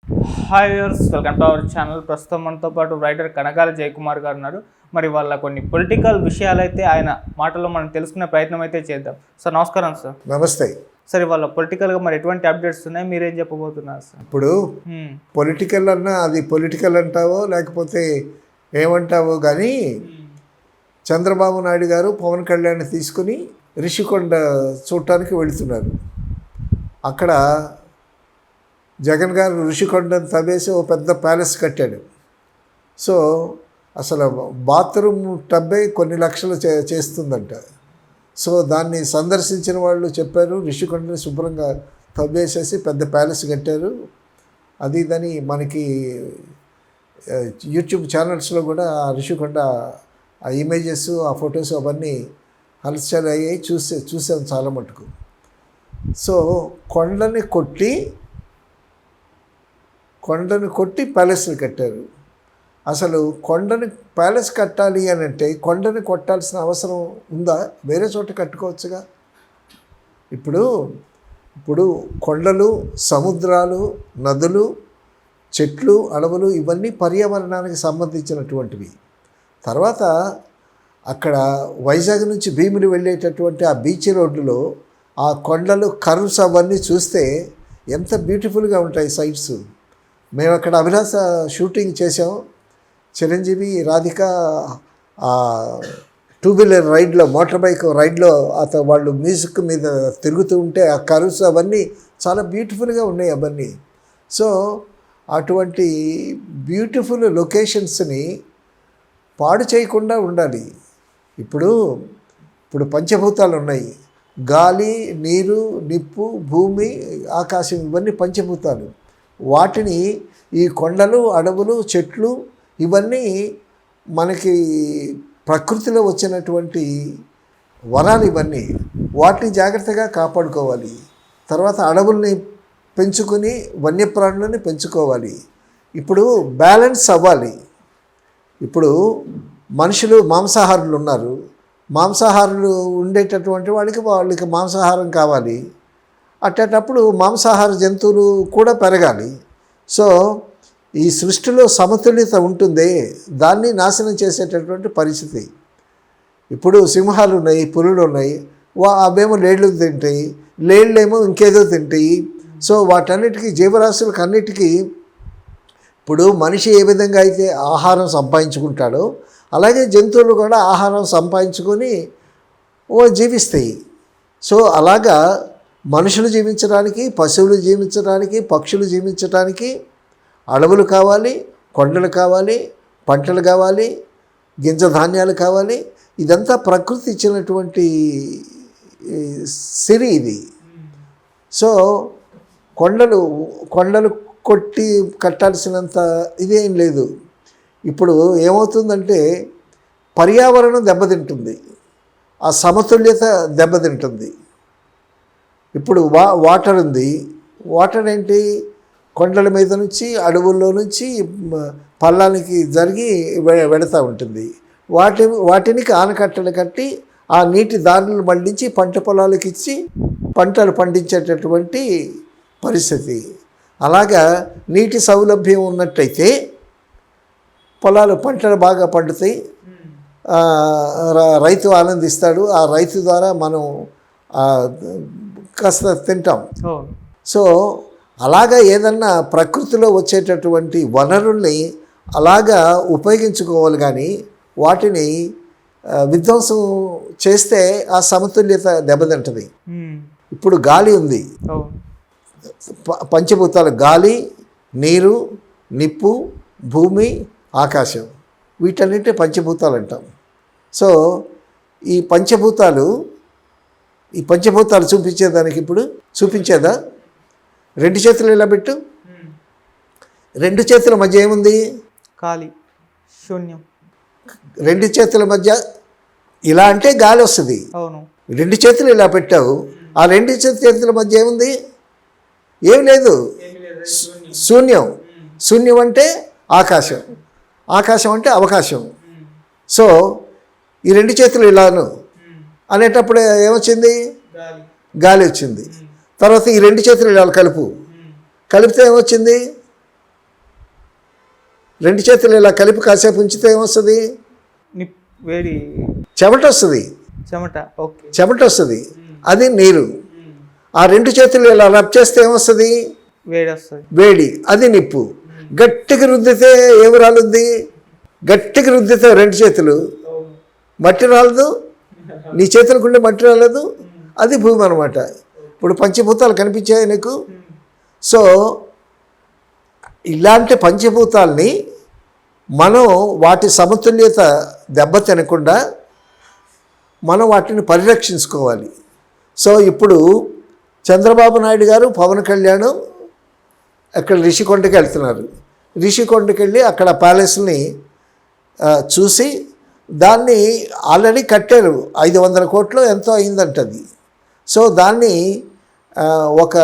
Hi viewers, welcome to our channel. ప్రస్తుతం మనతో పాటు రైటర్ కనకాల జయకుమార్ గారు ఉన్నారు. మరి వాళ్ళ కొన్ని పొలిటికల్ విషయాలైతే ఆయన మాటల్లో మనం తెలుసుకునే ప్రయత్నం అయితే చేద్దాం. సార్ నమస్కారం. సార్ నమస్తే. సరే, వాళ్ళ పొలిటికల్గా మరి ఎటువంటి అప్డేట్స్ ఉన్నాయి, మీరేం చెప్పబోతున్నారు సార్? ఇప్పుడు పొలిటికల్ అన్నా అది పొలిటికల్ అంటావో లేకపోతే ఏమంటావో కానీ చంద్రబాబు నాయుడు గారు పవన్ కళ్యాణ్ తీసుకుని రిషికొండ చూడటానికి వెళుతున్నారు. అక్కడ జగన్ గారు ఋషికొండను తవ్వేసి ఓ పెద్ద ప్యాలెస్ కట్టాడు. సో అసలు బాత్రూమ్ టబ్బే కొన్ని లక్షలు చేస్తుందంట. సో దాన్ని సందర్శించిన వాళ్ళు చెప్పారు, ఋషికొండని శుభ్రంగా తవ్వేసేసి పెద్ద ప్యాలెస్ కట్టారు. అది ఇదని మనకి యూట్యూబ్ ఛానల్స్లో కూడా ఆ ఋషికొండ ఆ ఇమేజెస్ ఆ ఫొటోస్ అవన్నీ హల్చల్ అయ్యాయి, చూసాం చాలా మటుకు. సో కొండని కొట్టి ప్యాలెస్లు కట్టారు. అసలు కొండని ప్యాలెస్ కట్టాలి అని అంటే కొండని కొట్టాల్సిన అవసరం ఉందా? వేరే చోట కట్టుకోవచ్చుగా. ఇప్పుడు కొండలు, సముద్రాలు, నదులు, చెట్లు, అడవులు ఇవన్నీ పర్యావరణానికి సంబంధించినటువంటివి. తర్వాత అక్కడ వైజాగ్ నుంచి భీమిలి వెళ్ళేటటువంటి ఆ బీచ్ రోడ్డులో ఆ కొండలు, కర్వ్స్ అవన్నీ చూస్తే ఎంత బ్యూటిఫుల్గా ఉంటాయి సైట్స్. మేము అక్కడ అభిలాష షూటింగ్ చేసాం. చిరంజీవి, రాధిక టూ వీలర్ రైడ్లో, మోటార్ బైక్ రైడ్లో వాళ్ళు మ్యూజిక్ మీద తిరుగుతూ ఉంటే ఆ కర్వ్స్ అవన్నీ చాలా బ్యూటిఫుల్గా ఉన్నాయి అవన్నీ. సో అటువంటి బ్యూటిఫుల్ లొకేషన్స్ని పాడు చేయకుండా ఉండాలి. ఇప్పుడు పంచభూతాలు ఉన్నాయి. గాలి, నీరు, నిప్పు, భూమి, ఆకాశం ఇవన్నీ పంచభూతాలు. వాటిని ఈ కొండలు, అడవులు, చెట్లు ఇవన్నీ మనకి ప్రకృతిలో వచ్చినటువంటి వరాలు ఇవన్నీ. వాటిని జాగ్రత్తగా కాపాడుకోవాలి. తర్వాత అడవుల్ని పెంచుకొని వన్యప్రాణులని పెంచుకోవాలి. ఇప్పుడు బ్యాలెన్స్ అవ్వాలి. ఇప్పుడు మనుషులు మాంసాహారులు ఉన్నారు. మాంసాహారులు ఉండేటటువంటి వాళ్ళకి మాంసాహారం కావాలి. అట్టేటప్పుడు మాంసాహార జంతువులు కూడా పెరగాలి. సో ఈ సృష్టిలో సమతుల్యత ఉంటుంది, దాన్ని నాశనం చేసేటటువంటి పరిస్థితి. ఇప్పుడు సింహాలు ఉన్నాయి, పులులు ఉన్నాయి. అవేమో లేళ్ళు తింటాయి, లేళ్ళేమో ఇంకేదో తింటాయి. సో వాటన్నిటికీ, జీవరాశులకు అన్నిటికీ ఇప్పుడు మనిషి ఏ విధంగా అయితే ఆహారం సంపాదించుకుంటాడో అలాగే జంతువులు కూడా ఆహారం సంపాదించుకొని జీవిస్తాయి. సో అలాగా మనుషులు జీవించడానికి, పశువులు జీవించడానికి, పక్షులు జీవించడానికి అడవులు కావాలి, కొండలు కావాలి, పంటలు కావాలి, గింజ ధాన్యాలు కావాలి. ఇదంతా ప్రకృతి ఇచ్చినటువంటి సిరి ఇది. సో కొండలు కొట్టి కట్టాల్సినంత ఇదేం లేదు. ఇప్పుడు ఏమవుతుందంటే పర్యావరణం దెబ్బతింటుంది, ఆ సమతుల్యత దెబ్బతింటుంది. ఇప్పుడు వాటర్ ఉంది. వాటర్ ఏంటి? కొండల మీద నుంచి, అడవుల్లో నుంచి పల్లానికి జరిగి వెడతా ఉంటుంది. వాటిని ఆనకట్టలు కట్టి ఆ నీటి దారులను మళ్లించి పంట పొలాలకు ఇచ్చి పంటలు పండించేటటువంటి పరిస్థితి. అలాగా నీటి సౌలభ్యం ఉన్నట్టయితే పంటలు బాగా పండుతాయి, రైతు ఆనందిస్తాడు. ఆ రైతు ద్వారా మనం కాస్త తింటాం. సో అలాగా ఏదన్నా ప్రకృతిలో వచ్చేటటువంటి వనరుల్ని అలాగా ఉపయోగించుకోవాలి, కానీ వాటిని విధ్వంసం చేస్తే ఆ సమతుల్యత దెబ్బతింటుంది. ఇప్పుడు గాలి ఉంది, పంచభూతాలు గాలి, నీరు, నిప్పు, భూమి, ఆకాశం, వీటన్నింటి పంచభూతాలు అంటాం. సో ఈ పంచభూతాలు చూపించేదానికి ఇప్పుడు చూపించేదా? రెండు చేతులు ఇలా పెట్టు. రెండు చేతుల మధ్య ఏముంది? ఖాళీ, శూన్యం. రెండు చేతుల మధ్య ఇలా అంటే గాలి వస్తుంది. అవును. రెండు చేతులు ఇలా పెట్టావు, ఆ రెండు చేతుల మధ్య ఏముంది? ఏం లేదు, శూన్యం. శూన్యం అంటే ఆకాశం, ఆకాశం అంటే అవకాశం. సో ఈ రెండు చేతులు ఇలాను అనేటప్పుడు ఏమొచ్చింది? గాలి వచ్చింది. తర్వాత ఈ రెండు చేతులు ఇలా కలిపితే ఏమొచ్చింది? రెండు చేతులు ఇలా కలిపి కాసేపు ఉంచితే ఏమొస్తుంది? వేడి చెమట వస్తుంది. చెమట. ఓకే. చెమట వస్తుంది, అది నీరు. ఆ రెండు చేతులు ఇలా రబ్ చేస్తే ఏమొస్తుంది? వేడి వస్తుంది. వేడి, అది నిప్పు. గట్టిగా రుద్దితే ఏమి రాలుద్ది? గట్టిగా రుద్దితే రెండు చేతులు మట్టి రాలదు, నీ చేతులకుండే మట్టి రాలేదు, అది భూమి అనమాట. ఇప్పుడు పంచభూతాలు కనిపించాయి నీకు. సో ఇలాంటి పంచభూతాల్ని మనం వాటి సమతుల్యత దెబ్బతినకుండా మనం వాటిని పరిరక్షించుకోవాలి. సో ఇప్పుడు చంద్రబాబు నాయుడు గారు, పవన్ కళ్యాణ్ అక్కడ రిషికొండకి వెళ్తున్నారు. రిషికొండకి వెళ్ళి అక్కడ ప్యాలెస్ని చూసి దాన్ని ఆల్రెడీ కట్టారు. 500 కోట్లు ఎంతో అయిందంటది. సో దాన్ని ఒక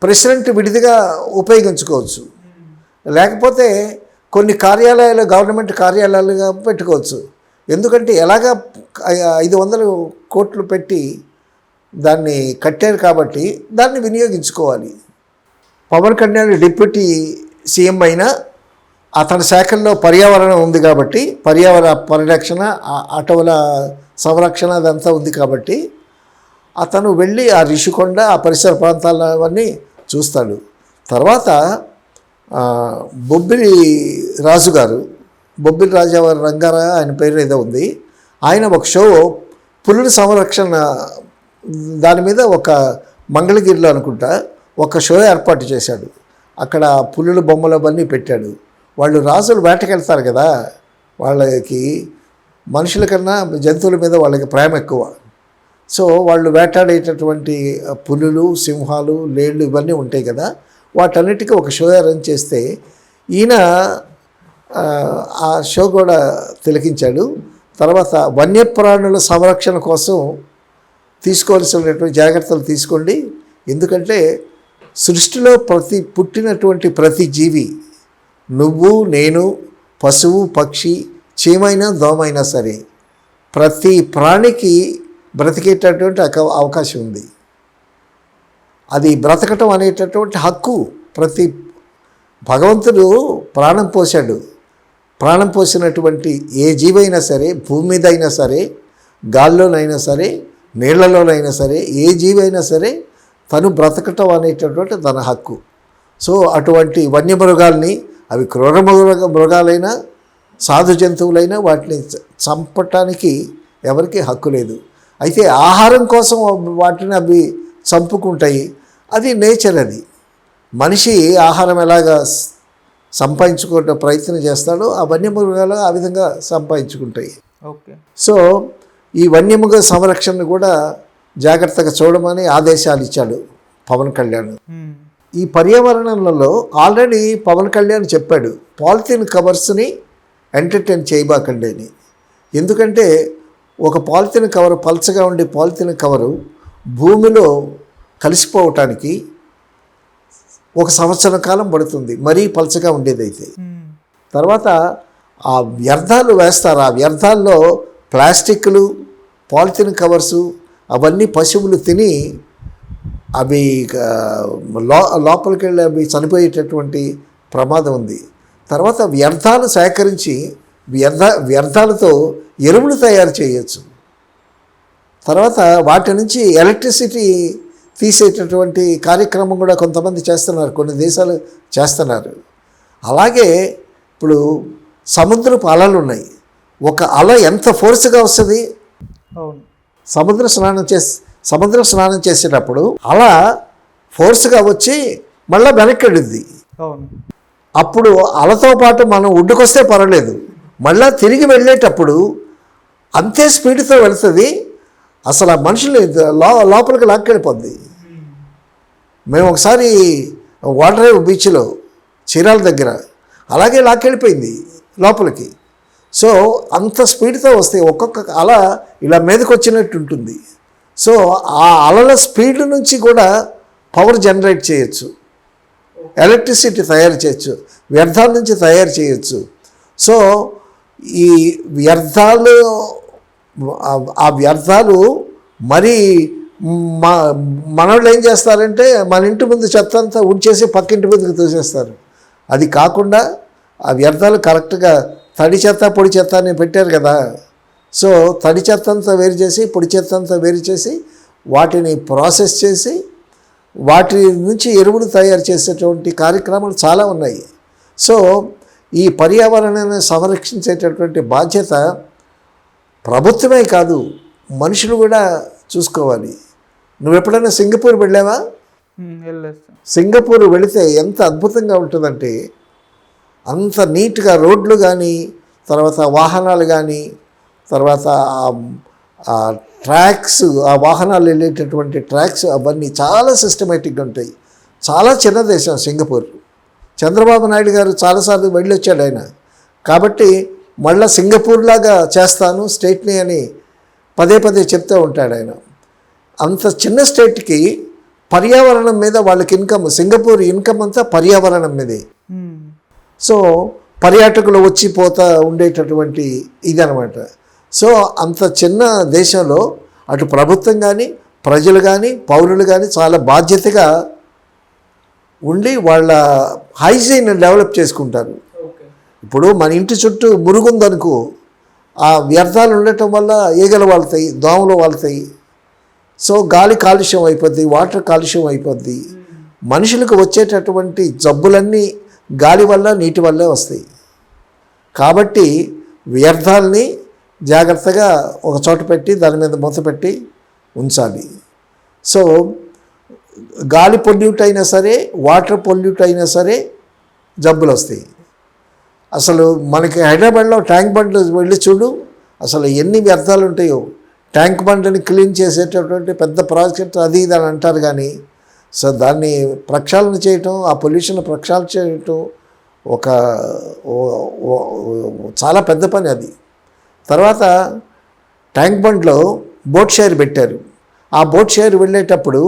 ప్రెసిడెంట్ విడిదిగా ఉపయోగించుకోవచ్చు, లేకపోతే కొన్ని కార్యాలయాలు గవర్నమెంట్ కార్యాలయాలుగా పెట్టుకోవచ్చు. ఎందుకంటే ఎలాగా 500 కోట్లు పెట్టి దాన్ని కట్టారు కాబట్టి దాన్ని వినియోగించుకోవాలి. పవన్ కళ్యాణ్ డిప్యూటీ సీఎం అయినా అతని శాఖల్లో పర్యావరణం ఉంది కాబట్టి, పర్యావరణ పరిరక్షణ, అటవుల సంరక్షణ అదంతా ఉంది కాబట్టి అతను వెళ్ళి ఆ రిషికొండ, ఆ పరిసర ప్రాంతాలవన్నీ చూస్తాడు. తర్వాత బొబ్బిలి రాజు గారు, బొబ్బిలి రాజావారి రంగారావు ఆయన పేరు ఏదో ఉంది, ఆయన ఒక షో పులుల సంరక్షణ దాని మీద ఒక మంగళగిరిలో అనుకుంటా ఒక షో ఏర్పాటు చేశాడు. అక్కడ పులుల బొమ్మలు అవన్నీ పెట్టాడు. వాళ్ళు రాజులు వేటకెళ్తారు కదా, వాళ్ళకి మనుషుల కన్నా జంతువుల మీద వాళ్ళకి ప్రేమ ఎక్కువ. సో వాళ్ళు వేటాడేటటువంటి పులులు, సింహాలు, లేళ్ళు ఇవన్నీ ఉంటాయి కదా, వాటన్నిటికీ ఒక షో అరేంజ్ చేస్తే ఈయన ఆ షో కూడా తిలకించాడు. తర్వాత వన్యప్రాణుల సంరక్షణ కోసం తీసుకోవాల్సినటువంటి జాగ్రత్తలు తీసుకోండి. ఎందుకంటే సృష్టిలో పుట్టినటువంటి ప్రతి జీవి, నువ్వు, నేను, పశువు, పక్షి, చీమైనా దోమైనా సరే, ప్రతి ప్రాణికి బ్రతికేటటువంటి అవకాశం ఉంది. అది బ్రతకటం అనేటటువంటి హక్కు. ప్రతి భగవంతుడు ప్రాణం పోశాడు. ప్రాణం పోసినటువంటి ఏ జీవైనా సరే, భూమి మీద అయినా సరే, గాల్లోనైనా సరే, నీళ్లలోనైనా సరే, ఏ జీవైనా సరే తను బ్రతకటం అనేటటువంటి తన హక్కు. సో అటువంటి వన్యమృగాల్ని, అవి క్రూర మృగాలైనా సాధు జంతువులైనా వాటిని చంపటానికి ఎవరికి హక్కు లేదు. అయితే ఆహారం కోసం వాటిని అవి చంపుకుంటాయి, అది నేచర్. అది మనిషి ఆహారం ఎలాగా సంపాదించుకునే ప్రయత్నం చేస్తాడో ఆ వన్యమృగాలు ఆ విధంగా సంపాదించుకుంటాయి. ఓకే. సో ఈ వన్యమృగ సంరక్షణ కూడా జాగ్రత్తగా చూడమని ఆదేశాలు ఇచ్చాడు పవన్ కళ్యాణ్. ఈ పర్యావరణంలో ఆల్రెడీ పవన్ కళ్యాణ్ చెప్పాడు, పాలిథిన్ కవర్స్ని ఎంటర్టైన్ చేయబాకండి అని. ఎందుకంటే ఒక పాలిథిన్ కవర్, పల్చగా ఉండే పాలిథిన్ కవరు భూమిలో కలిసిపోవటానికి 1 సంవత్సరం కాలం పడుతుంది, మరీ పల్చగా ఉండేదైతే. తర్వాత ఆ వ్యర్థాలు వేస్తారు, ఆ వ్యర్థాల్లో ప్లాస్టిక్లు, పాలిథిన్ కవర్సు అవన్నీ పశువులు తిని అవి లోపలికి వెళ్ళి అవి చనిపోయేటటువంటి ప్రమాదం ఉంది. తర్వాత వ్యర్థాలు సేకరించి వ్యర్థాలతో ఎరువులు తయారు చేయొచ్చు. తర్వాత వాటి నుంచి ఎలక్ట్రిసిటీ తీసేటటువంటి కార్యక్రమం కూడా కొంతమంది చేస్తున్నారు, కొన్ని దేశాలు చేస్తున్నారు. అలాగే ఇప్పుడు సముద్రపు అలలు ఉన్నాయి. ఒక అల ఎంత ఫోర్స్గా వస్తుంది? అవును. సముద్ర స్నానం చేసేటప్పుడు అలా ఫోర్స్గా వచ్చి మళ్ళీ వెనక్కి వెళ్ళింది. అవును. అప్పుడు అలతో పాటు మనం ఒడ్డుకొస్తే పర్వాలేదు, మళ్ళీ తిరిగి వెళ్ళేటప్పుడు అంతే స్పీడ్తో వెళ్తుంది. అసలు ఆ మనుషులు లోపలికి లాక్కెళ్ళిపోద్ది. మేము ఒకసారి వాటర్ బీచ్లో చీరాల దగ్గర అలాగే లాక్కెళ్ళిపోయింది లోపలికి. సో అంత స్పీడ్తో వస్తే ఒక్కొక్క అల ఇలా మీదకి వచ్చినట్టు ఉంటుంది. సో ఆ అలల స్పీడ్ నుంచి కూడా పవర్ జనరేట్ చేయొచ్చు, ఎలక్ట్రిసిటీ తయారు చేయొచ్చు, వ్యర్థాల నుంచి తయారు చేయొచ్చు. సో ఈ వ్యర్థాలు మరి మనోళ్ళు ఏం చేస్తారంటే మన ఇంటి ముందు చెత్త అంతా ఉడిచేసి పక్కింటి ముందుకు తోసేస్తారు. అది కాకుండా ఆ వ్యర్థాలు కరెక్ట్గా తడి చెత్త పొడి చెత్త అని పెట్టారు కదా. సో తడి చెత్త అంతా వేరు చేసి పొడి చెత్త అంతా వేరు చేసి వాటిని ప్రాసెస్ చేసి వాటి నుంచి ఎరువులు తయారు చేసేటువంటి కార్యక్రమాలు చాలా ఉన్నాయి. సో ఈ పర్యావరణాన్ని సంరక్షించేటటువంటి బాధ్యత ప్రభుత్వమే కాదు, మనుషులు కూడా చూసుకోవాలి. నువ్వు ఎప్పుడైనా సింగపూర్ వెళ్ళావా? వెళ్ళలేదు. సింగపూర్ వెళితే ఎంత అద్భుతంగా ఉంటుందంటే, అంత నీట్గా రోడ్లు కానీ, తర్వాత వాహనాలు కానీ, తర్వాత ఆ ట్రాక్స్, ఆ వాహనాలు వెళ్ళేటటువంటి ట్రాక్స్ అవన్నీ చాలా సిస్టమేటిక్గా ఉంటాయి. చాలా చిన్న దేశం సింగపూర్. చంద్రబాబు నాయుడు గారు చాలాసార్లు వెళ్ళొచ్చాడు ఆయన. కాబట్టి మళ్ళీ సింగపూర్ లాగా చేస్తాను స్టేట్ని అని పదే పదే చెప్తూ ఉంటాడు ఆయన. అంత చిన్న స్టేట్కి పర్యావరణం మీద వాళ్ళకి ఇన్కమ్, సింగపూర్ ఇన్కమ్ అంతా పర్యావరణం మీదే. సో పర్యాటకులు వచ్చి పోతా ఉండేటటువంటి ఇదనమాట. సో అంత చిన్న దేశంలో అటు ప్రభుత్వం కానీ, ప్రజలు కానీ, పౌరులు కానీ చాలా బాధ్యతగా ఉండి వాళ్ళ హైజీన్ డెవలప్ చేసుకుంటారు. ఇప్పుడు మన ఇంటి చుట్టూ మురుగుందనుకో, ఆ వ్యర్థాలు ఉండటం వల్ల ఈగలు వాళ్తాయి, దోమలు వాళ్తాయి. సో గాలి కాలుష్యం అయిపోద్ది, వాటర్ కాలుష్యం అయిపోద్ది. మనుషులకు వచ్చేటటువంటి జబ్బులన్నీ గాలి వల్ల, నీటి వల్లే వస్తాయి. కాబట్టి వ్యర్థాలని జాగ్రత్తగా ఒక చోట పెట్టి దాని మీద మూత పెట్టి ఉంచాలి. సో గాలి పొల్యూట్ అయినా సరే, వాటర్ పొల్యూట్ అయినా సరే జబ్బులు వస్తాయి. అసలు మనకి హైదరాబాద్లో ట్యాంక్ బండ్లు వెళ్ళి చూడు, అసలు ఎన్ని వ్యర్థాలు ఉంటాయో. ట్యాంక్ బండ్ని క్లీన్ చేసేటటువంటి పెద్ద ప్రాజెక్ట్ అది ఇది అని అంటారు కానీ, సో దాన్ని ప్రక్షాళన చేయటం, ఆ పొల్యూషన్ ప్రక్షాళన చేయటం ఒక చాలా పెద్ద పని అది. తర్వాత ట్యాంక్ బండ్లో బోట్ షేర్ పెట్టారు. ఆ బోట్ షేర్ వెళ్ళేటప్పుడు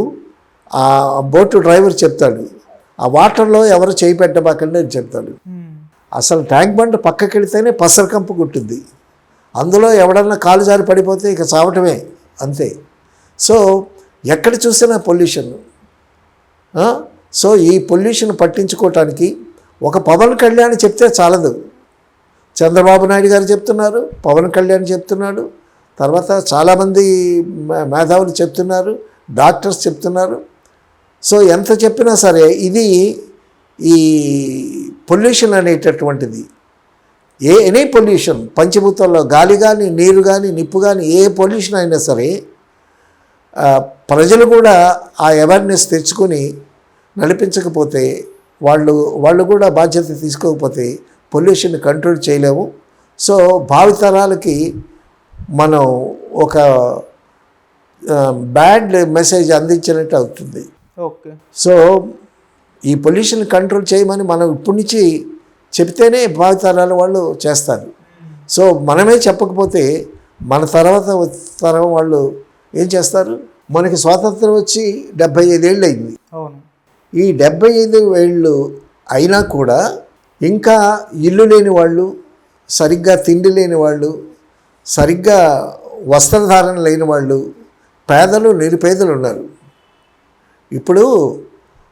ఆ బోటు డ్రైవర్ చెప్తాడు, ఆ వాటర్లో ఎవరు చేయి పెట్టబాకండి అని చెప్తాడు. అసలు ట్యాంక్ బండ్ పక్కకి వెళితేనే పసరకంపు కుట్టింది. అందులో ఎవడన్నా కాలు జారి పడిపోతే ఇక చావటమే, అంతే. సో ఎక్కడ చూసినా పొల్యూషన్. సో ఈ పొల్యూషన్ పట్టించుకోవటానికి ఒక పవన్ కళ్యాణ్ చెప్తే చాలదు. చంద్రబాబు నాయుడు గారు చెప్తున్నారు, పవన్ కళ్యాణ్ చెప్తున్నాడు, తర్వాత చాలామంది మేధావులు చెప్తున్నారు, డాక్టర్స్ చెప్తున్నారు. సో ఎంత చెప్పినా సరే ఇది ఈ పొల్యూషన్ అనేటటువంటిది, ఎనీ పొల్యూషన్, పంచభూతాల్లో గాలి కానీ, నీరు కానీ, నిప్పు కానీ, ఏ పొల్యూషన్ అయినా సరే ప్రజలు కూడా ఆ అవేర్నెస్ తెచ్చుకొని నడిపించకపోతే, వాళ్ళు కూడా బాధ్యత తీసుకోకపోతే పొల్యూషన్ కంట్రోల్ చేయలేము. సో భావితరాలకి మనం ఒక బ్యాడ్ మెసేజ్ అందించినట్టు అవుతుంది. ఓకే. సో ఈ పొల్యూషన్ కంట్రోల్ చేయమని మనం ఇప్పటి నుంచి చెప్తేనే భావితరాల వాళ్ళు చేస్తారు. సో మనమే చెప్పకపోతే మన తర్వాత తరం వాళ్ళు ఏం చేస్తారు? మనకి స్వాతంత్రం వచ్చి 75 ఏళ్ళు అయింది. అవును. ఈ 75 ఏళ్ళు అయినా కూడా ఇంకా ఇల్లు లేని వాళ్ళు, సరిగ్గా తిండి లేని వాళ్ళు, సరిగ్గా వస్త్రధారణ లేని వాళ్ళు, పేదలు నిరుపేదలు ఉన్నారు. ఇప్పుడు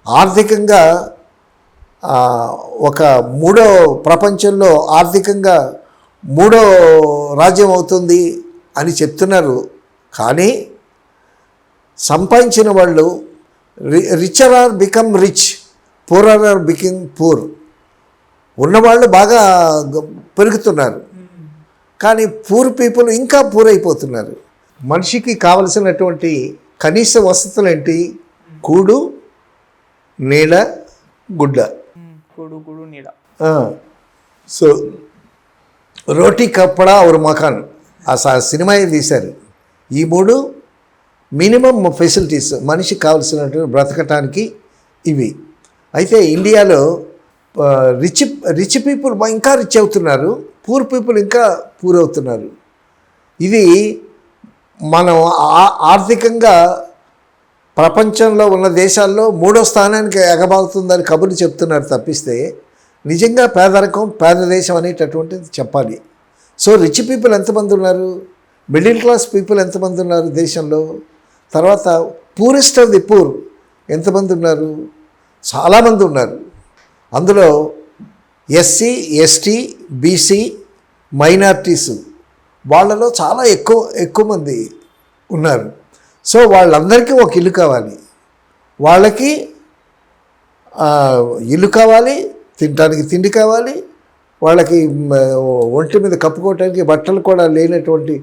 ఆర్థికంగా ఒక ప్రపంచంలో ఆర్థికంగా మూడో రాజ్యం అవుతుంది అని చెప్తున్నారు. కానీ సంపాదించిన వాళ్ళు richer are become rich, poorer are become poor. ఉన్నవాళ్ళు బాగా పెరుగుతున్నారు, కానీ పూర్ పీపుల్ ఇంకా పూర్ అయిపోతున్నారు. మనిషికి కావలసినటువంటి కనీస వసతులు ఏంటి? కూడు, నీడ, గుడ్డ. కూడు నీడ. సో రోటీ, కప్పడా ఔర్ మకాన్, ఆ సినిమా తీశారు. ఈ 3 మినిమం ఫెసిలిటీస్ మనిషికి కావాల్సినటువంటి బ్రతకటానికి ఇవి. అయితే ఇండియాలో రిచ్ పీపుల్ ఇంకా రిచ్ అవుతున్నారు, పూర్ పీపుల్ ఇంకా పూర్ అవుతున్నారు. ఇది మనం ఆర్థికంగా ప్రపంచంలో ఉన్న దేశాల్లో 3వ స్థానానికి ఎగబాగుతుందని కబుర్లు చెప్తున్నారు తప్పిస్తే నిజంగా పేద దేశం అనేటటువంటిది చెప్పాలి. సో రిచ్ పీపుల్ ఎంతమంది ఉన్నారు? మిడిల్ క్లాస్ పీపుల్ ఎంతమంది ఉన్నారు దేశంలో? తర్వాత పూరెస్ట్ ఆఫ్ ది పూర్ ఎంతమంది ఉన్నారు? చాలామంది ఉన్నారు. అందులో ఎస్సీ, ఎస్టీ, బీసీ, మైనారిటీసు వాళ్ళలో చాలా ఎక్కువ మంది ఉన్నారు. సో వాళ్ళందరికీ ఒక ఇల్లు కావాలి, వాళ్ళకి ఇల్లు కావాలి, తినడానికి తిండి కావాలి, వాళ్ళకి ఒంటి మీద కప్పుకోవటానికి బట్టలు కూడా లేనటువంటి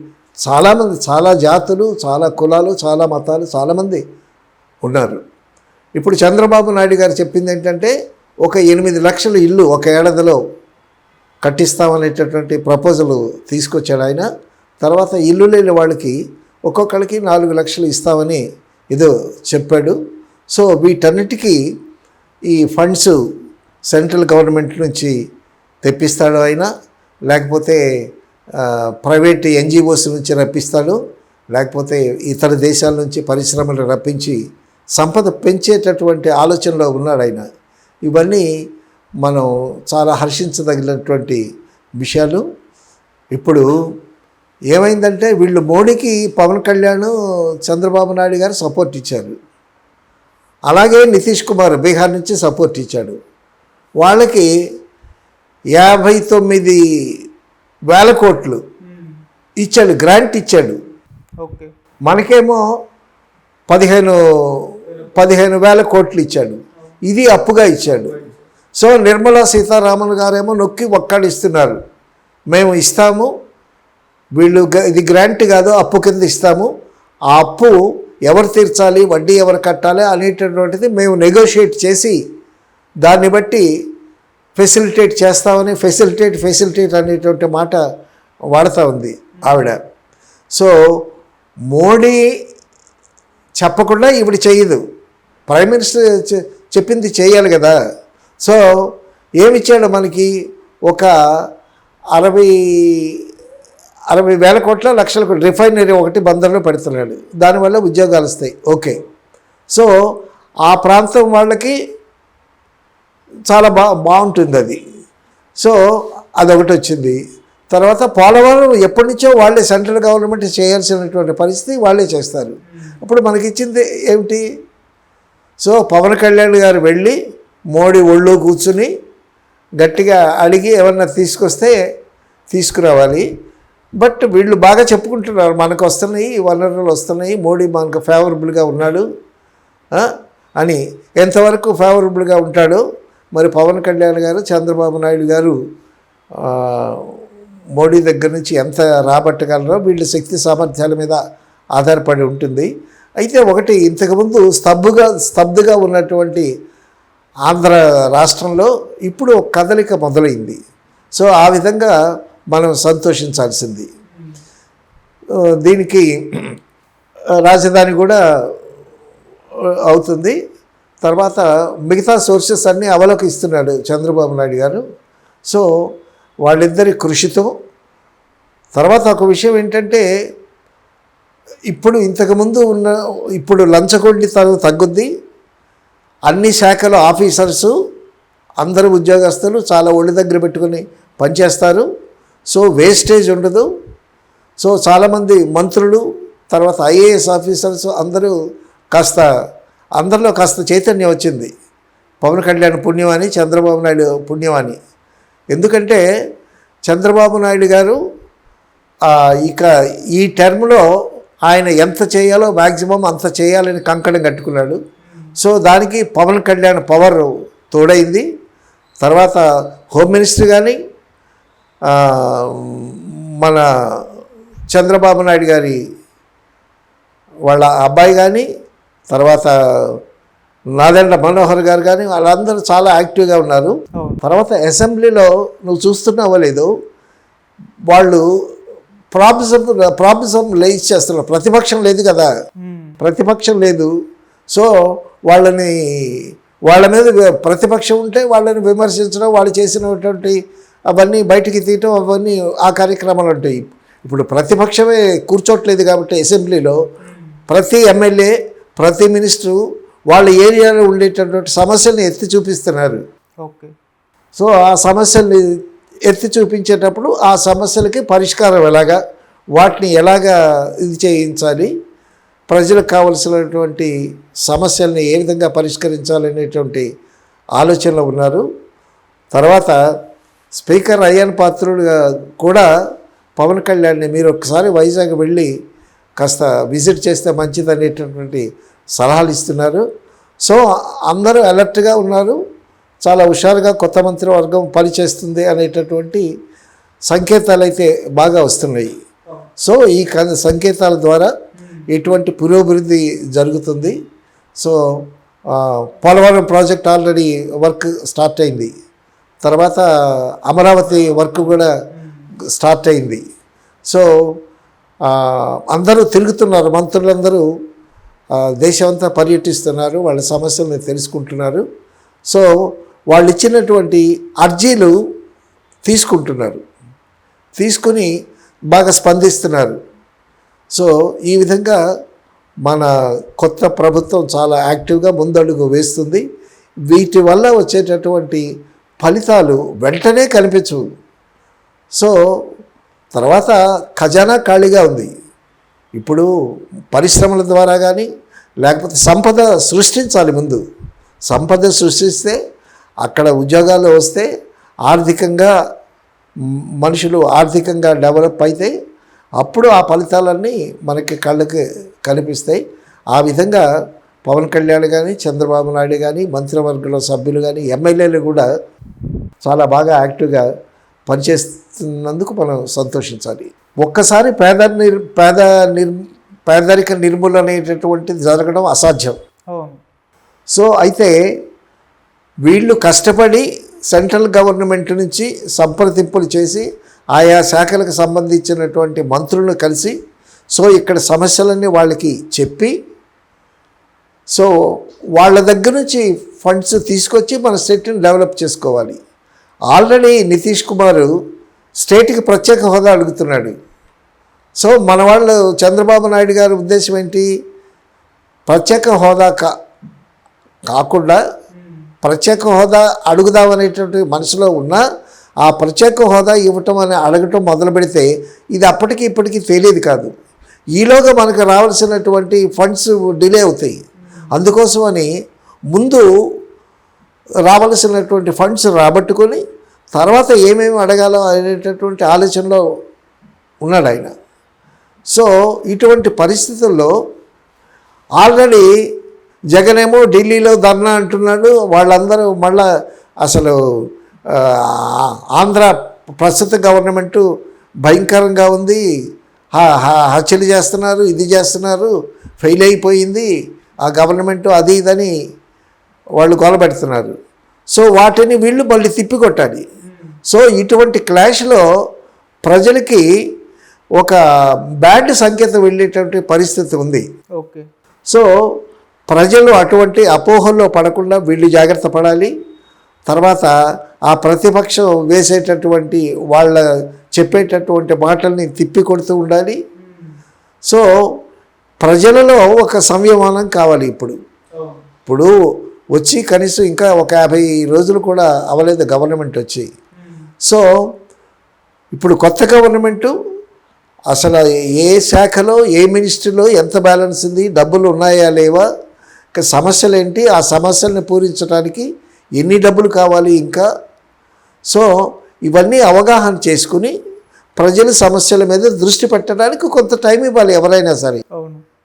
చాలామంది, చాలా జాతులు, చాలా కులాలు, చాలా మతాలు, చాలామంది ఉన్నారు. ఇప్పుడు చంద్రబాబు నాయుడు గారు చెప్పింది ఏంటంటే ఒక 8 లక్షల ఇల్లు ఒక ఏడాదిలో కట్టిస్తామనేటటువంటి ప్రపోజల్ తీసుకొచ్చాడు ఆయన. తర్వాత ఇల్లు లేని వాళ్ళకి ఒక్కొక్కరికి 4 లక్షలు ఇస్తామని ఏదో చెప్పాడు. సో వీటన్నిటికీ ఈ ఫండ్స్ సెంట్రల్ గవర్నమెంట్ నుంచి తెప్పిస్తాడు ఆయన, లేకపోతే ప్రైవేట్ ఎన్జిఓస్ నుంచి రప్పిస్తాడు, లేకపోతే ఇతర దేశాల నుంచి పరిశ్రమలు రప్పించి సంపద పెంచేటటువంటి ఆలోచనలో ఉన్నాడు ఆయన. ఇవన్నీ మనం చాలా హర్షించదగినటువంటి విషయాలు. ఇప్పుడు ఏమైందంటే వీళ్ళు మోడీకి పవన్ కళ్యాణ్, చంద్రబాబు నాయుడు గారు సపోర్ట్ ఇచ్చారు, అలాగే నితీష్ కుమార్ బీహార్ నుంచి సపోర్ట్ ఇచ్చాడు. వాళ్ళకి 59,000 కోట్లు ఇచ్చాడు, గ్రాంట్ ఇచ్చాడు. ఓకే, మనకేమో 15,000 కోట్లు ఇచ్చాడు, ఇది అప్పుగా ఇచ్చాడు. సో నిర్మలా సీతారామన్ గారేమో నొక్కి ఒక్కడిస్తున్నారు, మేము ఇస్తాము, వీళ్ళు ఇది గ్రాంట్ కాదు అప్పు కింద ఇస్తాము, ఆ అప్పు ఎవరు తీర్చాలి, వడ్డీ ఎవరు కట్టాలి అనేటటువంటిది మేము నెగోషియేట్ చేసి దాన్ని బట్టి ఫెసిలిటేట్ చేస్తామని ఫెసిలిటేట్ అనేటువంటి మాట వాడుతూ ఉంది ఆవిడ. సో మోడీ చెప్పకుండా ఇప్పుడు చేయదు, ప్రైమ్ మినిస్టర్ చెప్పింది చేయాలి కదా. సో ఏమిచ్చాడు మనకి, ఒక 60,000 కోట్ల లక్షల కోట్లు రిఫైనరీ ఒకటి బందర్లో పెడుతున్నాడు, దానివల్ల ఉద్యోగాలు వస్తాయి. ఓకే, సో ఆ ప్రాంతం వాళ్ళకి చాలా బాగుంటుంది అది. సో అదొకటి వచ్చింది. తర్వాత పోలవరం ఎప్పటి నుంచో వాళ్ళే సెంట్రల్ గవర్నమెంట్ చేయాల్సినటువంటి పరిస్థితి వాళ్ళే చేస్తారు. అప్పుడు మనకి ఇచ్చింది ఏమిటి? సో పవన్ కళ్యాణ్ గారు వెళ్ళి మోడీ ఒళ్ళో కూర్చుని గట్టిగా అడిగి ఏమన్నా తీసుకొస్తే తీసుకురావాలి. బట్ వీళ్ళు బాగా చెప్పుకుంటున్నారు, మనకు వస్తున్నాయి వనరులు వస్తున్నాయి, మోడీ మనకు ఫేవరబుల్గా ఉన్నాడు అని. ఎంతవరకు ఫేవరబుల్గా ఉంటాడో మరి పవన్ కళ్యాణ్ గారు, చంద్రబాబు నాయుడు గారు మోడీ దగ్గర నుంచి ఎంత రాబట్టగలరో వీళ్ళ శక్తి సామర్థ్యాల మీద ఆధారపడి ఉంటుంది. అయితే ఒకటి, ఇంతకుముందు స్తబ్దుగా ఉన్నటువంటి ఆంధ్ర రాష్ట్రంలో ఇప్పుడు ఒక కదలిక మొదలైంది. సో ఆ విధంగా మనం సంతోషించాల్సింది. దీనికి రాజధాని కూడా అవుతుంది. తర్వాత మిగతా సోర్సెస్ అన్నీ అవలోకిస్తున్నాడు చంద్రబాబు నాయుడు గారు. సో వాళ్ళిద్దరి కృషితో. తర్వాత ఒక విషయం ఏంటంటే, ఇప్పుడు లంచగొండి తగ్గుద్ది, అన్ని శాఖల ఆఫీసర్సు అందరూ ఉద్యోగస్తులు చాలా ఒళ్ళు దగ్గర పెట్టుకుని పనిచేస్తారు. సో వేస్టేజ్ ఉండదు. సో చాలామంది మంత్రులు, తర్వాత ఐఏఎస్ ఆఫీసర్స్ అందరిలో కాస్త చైతన్యం వచ్చింది. పవన్ కళ్యాణ్ పుణ్యమని, చంద్రబాబు నాయుడు పుణ్యమని. ఎందుకంటే చంద్రబాబు నాయుడు గారు ఇక ఈ టర్మ్లో ఆయన ఎంత చేయాలో మ్యాక్సిమం అంత చేయాలని కంకణం కట్టుకున్నాడు. సో దానికి పవన్ కళ్యాణ్ పవర్ తోడైంది. తర్వాత హోమ్ మినిస్టర్ కానీ, మన చంద్రబాబు నాయుడు గారి వాళ్ళ అబ్బాయి కానీ, తర్వాత నాదెండ్ల మనోహర్ గారు కానీ, వాళ్ళందరూ చాలా యాక్టివ్గా ఉన్నారు. తర్వాత అసెంబ్లీలో నువ్వు చూస్తున్నావో లేదో, వాళ్ళు ప్రాబ్లమ్ రైజ్ చేస్తున్నారు. ప్రతిపక్షం లేదు కదా, ప్రతిపక్షం లేదు. సో వాళ్ళ మీద ప్రతిపక్షం ఉంటే వాళ్ళని విమర్శించడం, వాళ్ళు చేసినటువంటి అవన్నీ బయటికి తీయటం, అవన్నీ ఆ కార్యక్రమాలు ఉంటాయి. ఇప్పుడు ప్రతిపక్షమే కూర్చోట్లేదు కాబట్టి అసెంబ్లీలో ప్రతి ఎమ్మెల్యే, ప్రతి మినిస్టరు వాళ్ళ ఏరియాలో ఉండేటటువంటి సమస్యల్ని ఎత్తి చూపిస్తున్నారు. ఓకే, సో ఆ సమస్యల్ని ఎత్తి చూపించేటప్పుడు ఆ సమస్యలకి పరిష్కారం ఎలాగా, వాటిని ఎలాగా ఇది చేయించాలి, ప్రజలకు కావలసినటువంటి సమస్యల్ని ఏ విధంగా పరిష్కరించాలనేటువంటి ఆలోచనలో ఉన్నారు. తర్వాత స్పీకర్ అయ్యన్ పాత్రుడుగా కూడా పవన్ కళ్యాణ్ని మీరు ఒకసారి వైజాగ్ వెళ్ళి కాస్త విజిట్ చేస్తే మంచిది అనేటటువంటి సలహాలు ఇస్తున్నారు. సో అందరూ అలర్ట్గా ఉన్నారు, చాలా హుషారుగా కొత్త మంత్రివర్గం పనిచేస్తుంది అనేటటువంటి సంకేతాలు అయితే బాగా వస్తున్నాయి. సో ఈ సంకేతాల ద్వారా ఎటువంటి పురోభివృద్ధి జరుగుతుంది. So Polavaram project already work start అయింది, తర్వాత అమరావతి వర్క్ కూడా స్టార్ట్ అయింది. సో అందరూ తిరుగుతున్నారు, మంత్రులందరూ దేశమంతా పర్యటిస్తున్నారు, వాళ్ళ సమస్యలను తెలుసుకుంటున్నారు. సో వాళ్ళు ఇచ్చినటువంటి అర్జీలు తీసుకుంటున్నారు, తీసుకుని బాగా స్పందిస్తున్నారు. సో ఈ విధంగా మన కొత్త ప్రభుత్వం చాలా యాక్టివ్గా ముందడుగు వేస్తుంది. వీటి వల్ల వచ్చేటటువంటి ఫలితాలు వెంటనే కనిపించవు. సో తర్వాత ఖజానా ఖాళీగా ఉంది. ఇప్పుడు పరిశ్రమల ద్వారా కానీ లేకపోతే సంపద సృష్టించాలి. ముందు సంపద సృష్టిస్తే అక్కడ ఉద్యోగాలు వస్తే ఆర్థికంగా మనుషులు ఆర్థికంగా డెవలప్ అయితే అప్పుడు ఆ ఫలితాలన్నీ మనకి కళ్ళకి కనిపిస్తాయి. ఆ విధంగా పవన్ కళ్యాణ్ కానీ చంద్రబాబు నాయుడు కానీ మంత్రివర్గంలో సభ్యులు కానీ ఎమ్మెల్యేలు కూడా చాలా బాగా యాక్టివ్గా పనిచేస్తున్నందుకు మనం సంతోషించాలి. ఒక్కసారి పేదరిక నిర్మూలన అనేటటువంటిది జరగడం అసాధ్యం. సో అయితే వీళ్ళు కష్టపడి సెంట్రల్ గవర్నమెంట్ నుంచి సంప్రదింపులు చేసి ఆయా శాఖలకు సంబంధించినటువంటి మంత్రులను కలిసి సో ఇక్కడ సమస్యలన్నీ వాళ్ళకి చెప్పి సో వాళ్ళ దగ్గర నుంచి ఫండ్స్ తీసుకొచ్చి మన స్టేట్ని డెవలప్ చేసుకోవాలి. ఆల్రెడీ నితీష్ కుమార్ స్టేట్కి ప్రత్యేక హోదా అడుగుతున్నాడు. సో మన వాళ్ళు చంద్రబాబు నాయుడు గారి ఉద్దేశం ఏంటి, ప్రత్యేక హోదా కాకుండా ప్రత్యేక హోదా అడుగుదామనేటువంటి మనసులో ఉన్న ఆ ప్రత్యేక హోదా ఇవ్వటం అని అడగటం మొదలు పెడితే ఇది అప్పటికి ఇప్పటికీ తెలియదు కాదు. ఈలోగా మనకు రావాల్సినటువంటి ఫండ్స్ డిలే అవుతాయి. అందుకోసమని ముందు రావాల్సినటువంటి ఫండ్స్ రాబట్టుకొని తర్వాత ఏమేమి అడగాలో అనేటటువంటి ఆలోచనలో ఉన్నాడు ఆయన. సో ఇటువంటి పరిస్థితుల్లో ఆల్రెడీ జగన్ ఏమో ఢిల్లీలో ధర్నా అంటున్నాడు. వాళ్ళందరూ మళ్ళా అసలు ఆంధ్ర ప్రస్తుత గవర్నమెంటు భయంకరంగా ఉంది, హత్యలు చేస్తున్నారు, ఇది చేస్తున్నారు, ఫెయిల్ అయిపోయింది ఆ గవర్నమెంటు, అది ఇదని వాళ్ళు గొలబెడుతున్నారు. సో వాటిని వీళ్ళు మళ్ళీ తిప్పికొట్టాలి. సో ఇటువంటి క్లాష్లో ప్రజలకి ఒక బ్యాడ్ సంకేతం వెళ్ళేటువంటి పరిస్థితి ఉంది. ఓకే. సో ప్రజలు అటువంటి అపోహల్లో పడకుండా వీళ్ళు జాగ్రత్త పడాలి. తర్వాత ఆ ప్రతిపక్షం వేసేటటువంటి వాళ్ళ చెప్పేటటువంటి మాటల్ని తిప్పి కొడుతూ ఉండాలి. సో ప్రజలలో ఒక సంయమనం కావాలి. ఇప్పుడు వచ్చి కనీసం ఇంకా ఒక 50 రోజులు కూడా అవ్వలేదు గవర్నమెంట్ వచ్చి. సో ఇప్పుడు కొత్త గవర్నమెంటు అసలు ఏ శాఖలో ఏ మినిస్ట్రీలో ఎంత బ్యాలెన్స్ ఉంది, డబ్బులు ఉన్నాయా లేవా, సమస్యలు ఏంటి, ఆ సమస్యల్ని పూరించడానికి ఎన్ని డబ్బులు కావాలి ఇంకా. సో ఇవన్నీ అవగాహన చేసుకుని ప్రజల సమస్యల మీద దృష్టి పెట్టడానికి కొంత టైం ఇవ్వాలి ఎవరైనా సరే.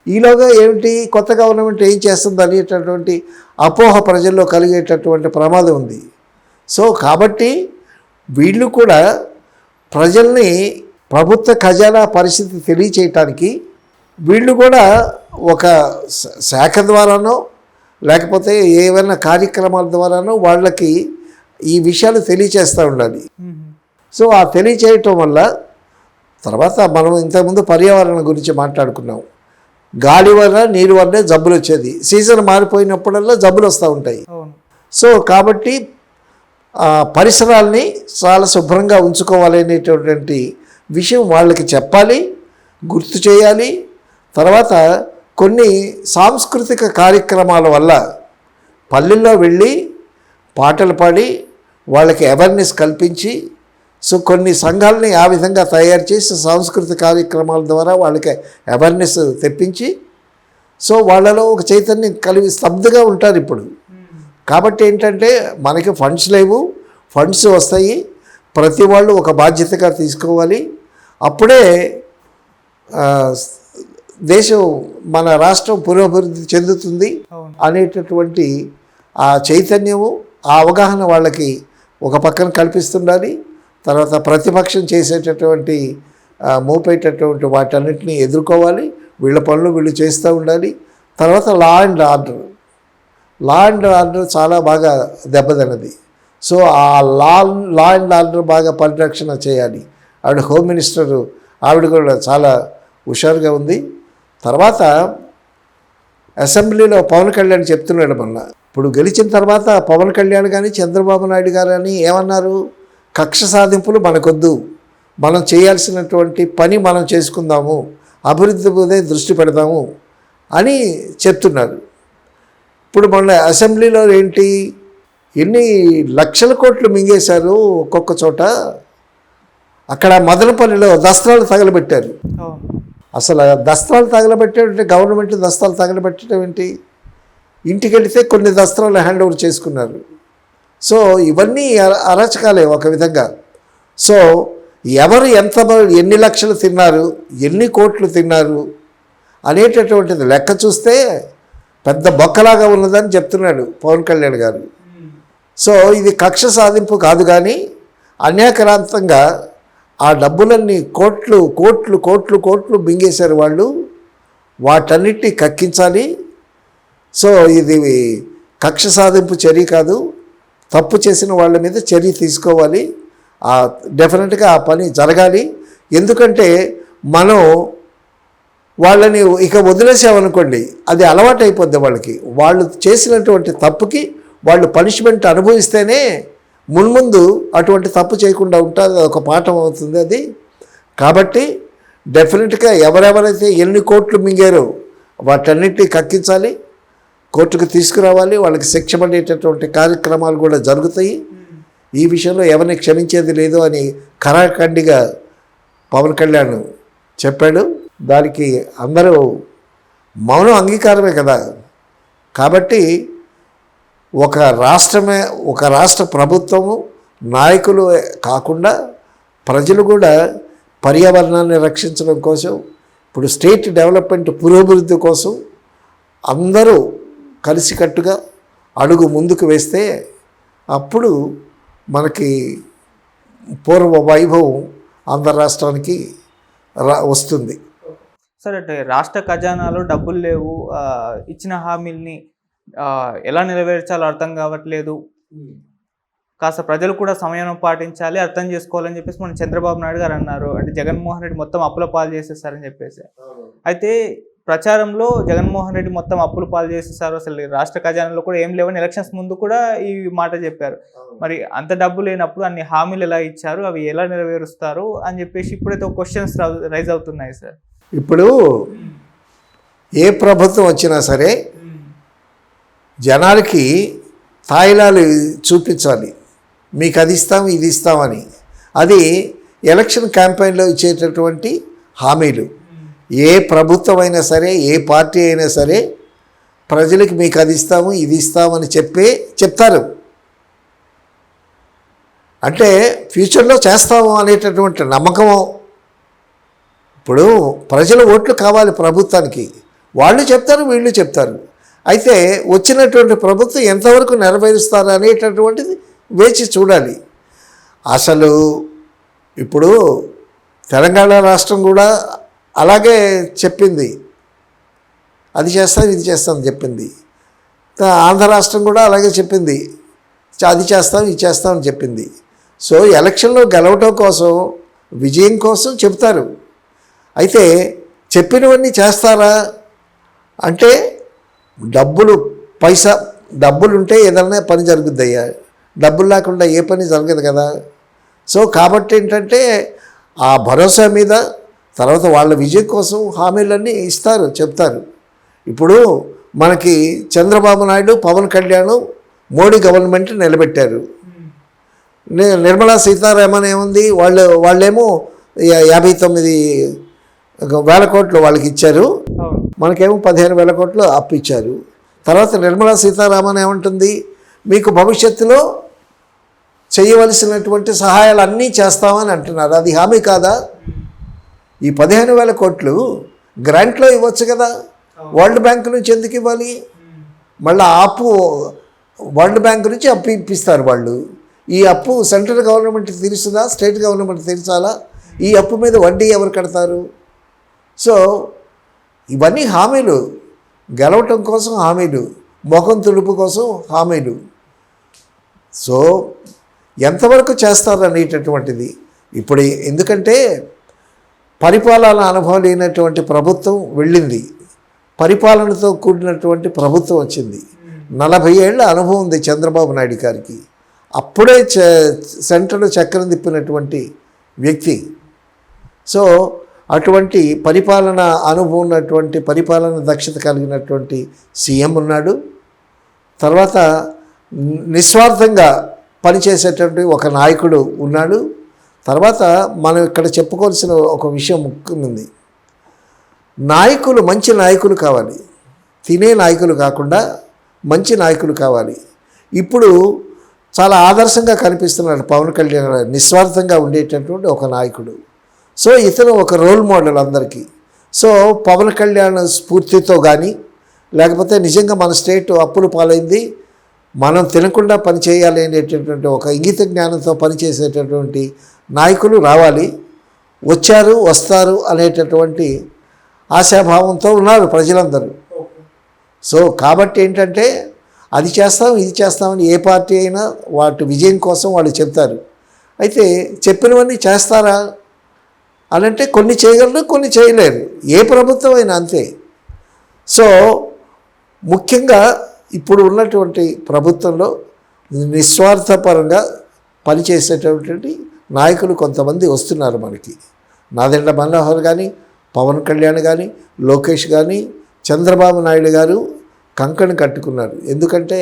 ఈలోగా ఏమిటి కొత్త గవర్నమెంట్ ఏం చేస్తుంది అనేటటువంటి అపోహ ప్రజల్లో కలిగేటటువంటి ప్రమాదం ఉంది. సో కాబట్టి వీళ్ళు కూడా ప్రజల్ని ప్రభుత్వ ఖజానా పరిస్థితి తెలియచేయటానికి వీళ్ళు కూడా ఒక శాఖ ద్వారానో లేకపోతే ఏవైనా కార్యక్రమాల ద్వారానో వాళ్ళకి ఈ విషయాలు తెలియచేస్తూ ఉండాలి. సో ఆ తెలియచేయటం వల్ల తర్వాత మనం ఇంతకుముందు పర్యావరణం గురించి మాట్లాడుకున్నాం. గాలి వల్ల నీరు వల్లే జబ్బులు వచ్చేది, సీజన్ మారిపోయినప్పుడల్లా జబ్బులు వస్తూ ఉంటాయి. సో కాబట్టి పరిసరాల్ని చాలా శుభ్రంగా ఉంచుకోవాలి అనేటటువంటి విషయం వాళ్ళకి చెప్పాలి, గుర్తు చేయాలి. తర్వాత కొన్ని సాంస్కృతిక కార్యక్రమాల వల్ల పల్లెల్లో వెళ్ళి పాటలు పాడి వాళ్ళకి అవేర్నెస్ కల్పించి సో కొన్ని సంఘాలని ఆ విధంగా తయారు చేసి సాంస్కృతిక కార్యక్రమాల ద్వారా వాళ్ళకి అవేర్నెస్ తెప్పించి సో వాళ్ళలో ఒక చైతన్యం కలిగి స్తబ్దుగా ఉంటారు ఇప్పుడు. కాబట్టి ఏంటంటే మనకి ఫండ్స్ లేవు, ఫండ్స్ వస్తాయి, ప్రతి వాళ్ళు ఒక బాధ్యతగా తీసుకోవాలి. అప్పుడే దేశం మన రాష్ట్రం పురోభివృద్ధి చెందుతుంది అనేటటువంటి ఆ చైతన్యము, ఆ అవగాహన వాళ్ళకి ఒక పక్కన కల్పిస్తుండాలి. తర్వాత ప్రతిపక్షం చేసేటటువంటి మోపేటటువంటి వాటన్నిటిని ఎదుర్కోవాలి. వీళ్ళ పనులు వీళ్ళు చేస్తూ ఉండాలి. తర్వాత లా అండ్ ఆర్డర్ చాలా బాగా దెబ్బతిన్నది. సో ఆ లా అండ్ ఆర్డర్ బాగా పరిరక్షణ చేయాలి. ఆవిడ హోమ్ మినిస్టర్, ఆవిడ కూడా చాలా హుషారుగా ఉంది. తర్వాత అసెంబ్లీలో పవన్ కళ్యాణ్ చెప్తున్నాడు మొన్న, ఇప్పుడు గెలిచిన తర్వాత పవన్ కళ్యాణ్ కానీ చంద్రబాబు నాయుడు గారు అని ఏమన్నారు, కక్ష సాధింపులు మనకొద్దు, మనం చేయాల్సినటువంటి పని మనం చేసుకుందాము, అభివృద్ధి మీదే దృష్టి పెడదాము అని చెప్తున్నారు. ఇప్పుడు మొన్న అసెంబ్లీలో ఏంటి, ఎన్ని లక్షల కోట్లు మింగేశారు ఒక్కొక్క చోట. అక్కడ మదనపల్లిలో దస్త్రాలు తగలబెట్టారు. అసలు దస్త్రాలు తగలబెట్టాడంటే గవర్నమెంట్ దస్త్రాలు తగలబెట్టడం ఏంటి? ఇంటికి వెళితే కొన్ని దస్త్రాలు హ్యాండ్ ఓవర్ చేసుకున్నారు. సో ఇవన్నీ అరాచకాలే ఒక విధంగా. సో ఎవరు ఎన్ని లక్షలు తిన్నారు, ఎన్ని కోట్లు తిన్నారు అనేటటువంటిది లెక్క చూస్తే పెద్ద బొక్కలాగా ఉన్నదని చెప్తున్నాడు పవన్ కళ్యాణ్ గారు. సో ఇది కక్ష సాధింపు కాదు, కానీ అన్యాక్రాంతంగా ఆ డబ్బులన్నీ కోట్లు కోట్లు కోట్లు కోట్లు బింగేశారు వాళ్ళు. వాటన్నిటిని కక్కించాలి. సో ఇది కక్ష సాధింపు చర్య కాదు, తప్పు చేసిన వాళ్ళ మీద చర్య తీసుకోవాలి. డెఫినెట్గా ఆ పని జరగాలి. ఎందుకంటే మనం వాళ్ళని ఇక వదిలేసామనుకోండి, అది అలవాటు అయిపోద్ది వాళ్ళకి. వాళ్ళు చేసినటువంటి తప్పుకి వాళ్ళు పనిష్మెంట్ అనుభవిస్తేనే మున్ముందు అటువంటి తప్పు చేయకుండా ఉంటుంది. ఒక పాఠం అవుతుంది అది. కాబట్టి డెఫినెట్గా ఎవరెవరైతే ఎన్ని కోట్లు మింగారో వాటన్నిటిని కక్కించాలి, కోర్టుకు తీసుకురావాలి, వాళ్ళకి శిక్ష పడేటటువంటి కార్యక్రమాలు కూడా జరుగుతాయి. ఈ విషయంలో ఎవరిని క్షమించేది లేదు అని ఖరాఖండిగా పవన్ కళ్యాణ్ చెప్పాడు. దానికి అందరూ మౌనం అంగీకారమే కదా. కాబట్టి ఒక రాష్ట్ర ప్రభుత్వము, నాయకులు కాకుండా ప్రజలు కూడా పర్యావరణాన్ని రక్షించడం కోసం, ఇప్పుడు స్టేట్ డెవలప్మెంట్ పురోభివృద్ధి కోసం అందరూ కలిసికట్టుగా అడుగు ముందుకు వేస్తే అప్పుడు మనకి పూర్వ వైభవం ఆంధ్ర రాష్ట్రానికి వస్తుంది. సరే, అంటే రాష్ట్ర ఖజానాలో డబ్బులు లేవు, ఇచ్చిన హామీల్ని ఎలా నెరవేర్చాలో అర్థం కావట్లేదు, కాస్త ప్రజలు కూడా సమయం పాటించాలి, అర్థం చేసుకోవాలని చెప్పేసి మన చంద్రబాబు నాయుడు గారు అన్నారు. అంటే జగన్మోహన్ రెడ్డి మొత్తం అప్పుల పాలు చేసేసారని చెప్పేసి. అయితే ప్రచారంలో జగన్మోహన్ రెడ్డి మొత్తం అప్పుల పాలు చేసేసారు, అసలు రాష్ట్ర ఖజానాలో కూడా ఏం లేవని ఎలక్షన్స్ ముందు కూడా ఈ మాట చెప్పారు. మరి అంత డబ్బు లేనప్పుడు అన్ని హామీలు ఎలా ఇచ్చారు, అవి ఎలా నెరవేరుస్తారు అని చెప్పేసి ఇప్పుడైతే క్వశ్చన్స్ రైజ్ అవుతున్నాయి సార్. ఇప్పుడు ఏ ప్రభుత్వం వచ్చినా సరే జనాలకి తాయిలాలు చూపించాలి, మీకు అది ఇస్తాం ఇది ఇస్తామని. అది ఎలక్షన్ క్యాంపెయిన్లో ఇచ్చేటటువంటి హామీలు. ఏ ప్రభుత్వం అయినా సరే, ఏ పార్టీ అయినా సరే ప్రజలకు మీకు అది ఇస్తాము ఇది ఇస్తామని చెప్తారు. అంటే ఫ్యూచర్లో చేస్తాము అనేటటువంటి నమ్మకం. ఇప్పుడు ప్రజల ఓట్లు కావాలి ప్రభుత్వానికి, వాళ్ళు చెప్తారు వీళ్ళు చెప్తారు. అయితే వచ్చినటువంటి ప్రభుత్వం ఎంతవరకు నెరవేరుస్తారు అనేటటువంటిది వేచి చూడాలి. అసలు ఇప్పుడు తెలంగాణ రాష్ట్రం కూడా అలాగే చెప్పింది, అది చేస్తాం ఇది చేస్తాం చెప్పింది. ఆంధ్ర రాష్ట్రం కూడా అలాగే చెప్పింది, అది చేస్తాం ఇది చేస్తాం అని చెప్పింది. సో ఎలక్షన్లో గెలవటం కోసం, విజయం కోసం చెప్తారు. అయితే చెప్పినవన్నీ చేస్తారా అంటే డబ్బులుంటే ఏదైనా పని జరుగుద్ది అయ్యా, డబ్బులు లేకుండా ఏ పని జరగదు కదా. సో కాబట్టి ఏంటంటే ఆ భరోసా మీద తర్వాత వాళ్ళ విజయం కోసం హామీలన్నీ చెప్తారు. ఇప్పుడు మనకి చంద్రబాబు నాయుడు, పవన్ కళ్యాణ్, మోడీ గవర్నమెంట్ నిలబెట్టారు. నిర్మలా సీతారామన్ ఏముంది, వాళ్ళేమో 59,000 కోట్లు వాళ్ళకి ఇచ్చారు, మనకేమో 15,000 కోట్లు అప్పు ఇచ్చారు. తర్వాత నిర్మలా సీతారామన్ ఏమంటుంది, మీకు భవిష్యత్తులో చేయవలసినటువంటి సహాయాలు అన్నీ చేస్తామని అంటున్నారు. అది హామీ కాదా? ఈ 15,000 కోట్లు గ్రాంట్లో ఇవ్వచ్చు కదా, వరల్డ్ బ్యాంక్ నుంచి ఎందుకు ఇవ్వాలి? మళ్ళీ అప్పు వరల్డ్ బ్యాంక్ నుంచి అప్పు ఇప్పిస్తారు వాళ్ళు. ఈ అప్పు సెంట్రల్ గవర్నమెంట్ తీరుస్తుందా, స్టేట్ గవర్నమెంట్ తీర్చాలా? ఈ అప్పు మీద వడ్డీ ఎవరు కడతారు? సో ఇవన్నీ హామీలు, గెలవటం కోసం హామీలు, ముఖం తుడుపు కోసం హామీలు. సో ఎంతవరకు చేస్తారు అనేటటువంటిది ఇప్పుడు. ఎందుకంటే పరిపాలన అనుభవం లేనటువంటి ప్రభుత్వం వెళ్ళింది, పరిపాలనతో కూడినటువంటి ప్రభుత్వం వచ్చింది. 40 ఏళ్ల అనుభవం ఉంది చంద్రబాబు నాయుడు గారికి. అప్పుడే సెంటర్లో చక్రం తిప్పినటువంటి వ్యక్తి. సో అటువంటి పరిపాలన అనుభవం ఉన్నటువంటి, పరిపాలన దక్షత కలిగినటువంటి సీఎం ఉన్నాడు. తర్వాత నిస్వార్థంగా పనిచేసేటువంటి ఒక నాయకుడు ఉన్నాడు. తర్వాత మనం ఇక్కడ చెప్పుకోవాల్సిన ఒక విషయం ముఖ్యమైనది, నాయకులు మంచి నాయకులు కావాలి, తినే నాయకులు కాకుండా మంచి నాయకులు కావాలి. ఇప్పుడు చాలా ఆదర్శంగా కనిపిస్తున్నాడు పవన్ కళ్యాణ్ గారు, నిస్వార్థంగా ఉండేటటువంటి ఒక నాయకుడు. సో ఇతను ఒక రోల్ మోడల్ అందరికీ. సో పవన్ కళ్యాణ్ స్ఫూర్తితో కానీ, లేకపోతే నిజంగా మన స్టేట్ అప్పులు పాలైంది, మనం తినకుండా పని చేయాలి అనేటటువంటి ఒక ఇంగిత జ్ఞానంతో పనిచేసేటటువంటి నాయకులు రావాలి, వచ్చారు, వస్తారు అనేటటువంటి ఆశాభావంతో ఉన్నారు ప్రజలందరూ. సో కాబట్టి ఏంటంటే అది చేస్తాం, ఇది చేస్తామని ఏ పార్టీ అయినా వాటి విజయం కోసం వాళ్ళు చెప్తారు. అయితే చెప్పినవన్నీ చేస్తారా అని అంటే కొన్ని చేయగలరు, కొన్ని చేయలేరు. ఏ ప్రభుత్వం అయినా అంతే. సో ముఖ్యంగా ఇప్పుడు ఉన్నటువంటి ప్రభుత్వంలో నిస్వార్థపరంగా పనిచేసేటటువంటి నాయకులు కొంతమంది వస్తున్నారు మనకి. నాదెండ్ల మనోహర్ కానీ, పవన్ కళ్యాణ్ కానీ, లోకేష్ కానీ, చంద్రబాబు నాయుడు గారు కంకణం కట్టుకున్నారు. ఎందుకంటే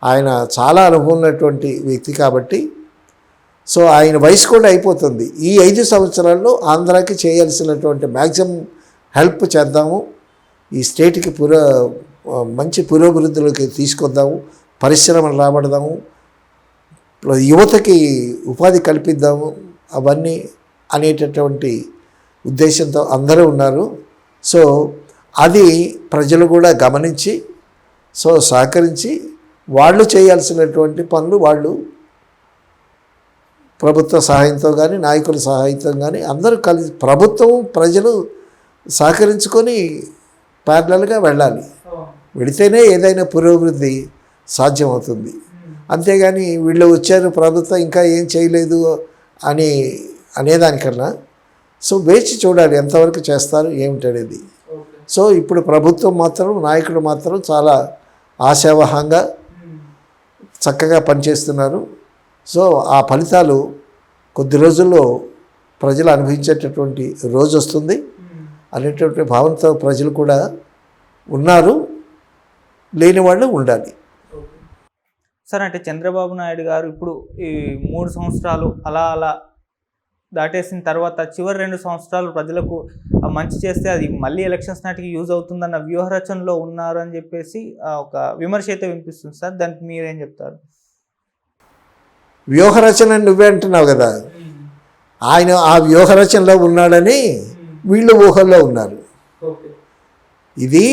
ఆయన చాలా అనుభవం ఉన్నటువంటి వ్యక్తి కాబట్టి. సో ఆయన వయసు కూడా అయిపోతుంది. ఈ 5 సంవత్సరాల్లో ఆంధ్రాకి చేయాల్సినటువంటి మ్యాక్సిమం హెల్ప్ చేద్దాము, ఈ స్టేట్కి మంచి పురోభివృద్ధిలోకి తీసుకొద్దాము, పరిశ్రమలు రాబడదాము, యువతకి ఉపాధి కల్పిద్దాము, అవన్నీ అనేటటువంటి ఉద్దేశంతో అందరూ ఉన్నారు. సో అది ప్రజలు కూడా గమనించి, సో సహకరించి వాళ్ళు చేయాల్సినటువంటి పనులు వాళ్ళు ప్రభుత్వ సహాయంతో కానీ, నాయకుల సహాయంతో కానీ అందరూ కలిసి ప్రభుత్వం ప్రజలు సహకరించుకొని ప్యారలల్గా వెళ్ళాలి. వెళితేనే ఏదైనా పురోభివృద్ధి సాధ్యమవుతుంది. అంతేగాని వీళ్ళు వచ్చారు ప్రభుత్వం ఇంకా ఏం చేయలేదు అనేదానికన్నా సో వేచి చూడాలి ఎంతవరకు చేస్తారు ఏమిటనేది. సో ఇప్పుడు ప్రభుత్వం మాత్రం, నాయకులు మాత్రం చాలా ఆశావహంగా చక్కగా పనిచేస్తున్నారు. సో ఆ ఫలితాలు కొద్ది రోజుల్లో ప్రజలు అనుభవించేటటువంటి రోజు వస్తుంది అనేటువంటి భావనతో ప్రజలు కూడా ఉన్నారు, లేని వాళ్ళు ఉండాలి. సార్ అంటే చంద్రబాబు నాయుడు గారు ఇప్పుడు ఈ 3 సంవత్సరాలు అలా దాటేసిన తర్వాత చివరి 2 సంవత్సరాలు ప్రజలకు మంచి చేస్తే అది మళ్ళీ ఎలక్షన్స్ నాటికి యూజ్ అవుతుందన్న వ్యూహరచనలో ఉన్నారు అని చెప్పేసి ఒక విమర్శ అయితే వినిపిస్తుంది సార్. దానికి మీరేం చెప్తారు? వ్యూహరచన నువ్వే అంటున్నావు కదా, ఆయన ఆ వ్యూహరచనలో ఉన్నాడని వీళ్ళు ఊహల్లో ఉన్నారు. ఇది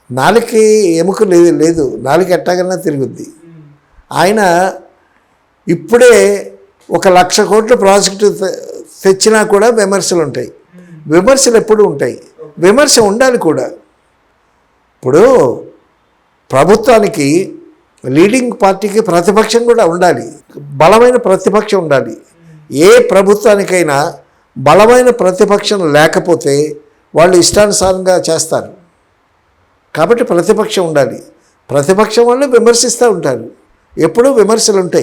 నాలుగుకి ఎముక లేదు, నాలుగు ఎట్టాగన్నా తిరుగుద్ది. ఆయన ఇప్పుడే 1,00,000 కోట్ల ప్రాజెక్టు తెచ్చినా కూడా విమర్శలు ఉంటాయి. విమర్శలు ఎప్పుడు ఉంటాయి, విమర్శ ఉండాలి కూడా. ఇప్పుడు ప్రభుత్వానికి, లీడింగ్ పార్టీకి ప్రతిపక్షం కూడా ఉండాలి, బలమైన ప్రతిపక్షం ఉండాలి. ఏ ప్రభుత్వానికైనా బలమైన ప్రతిపక్షం లేకపోతే వాళ్ళు ఇష్టానుసారంగా చేస్తారు. కాబట్టి ప్రతిపక్షం ఉండాలి. ప్రతిపక్షం వాళ్ళు విమర్శిస్తూ ఉంటారు, ఎప్పుడూ విమర్శలు ఉంటాయి.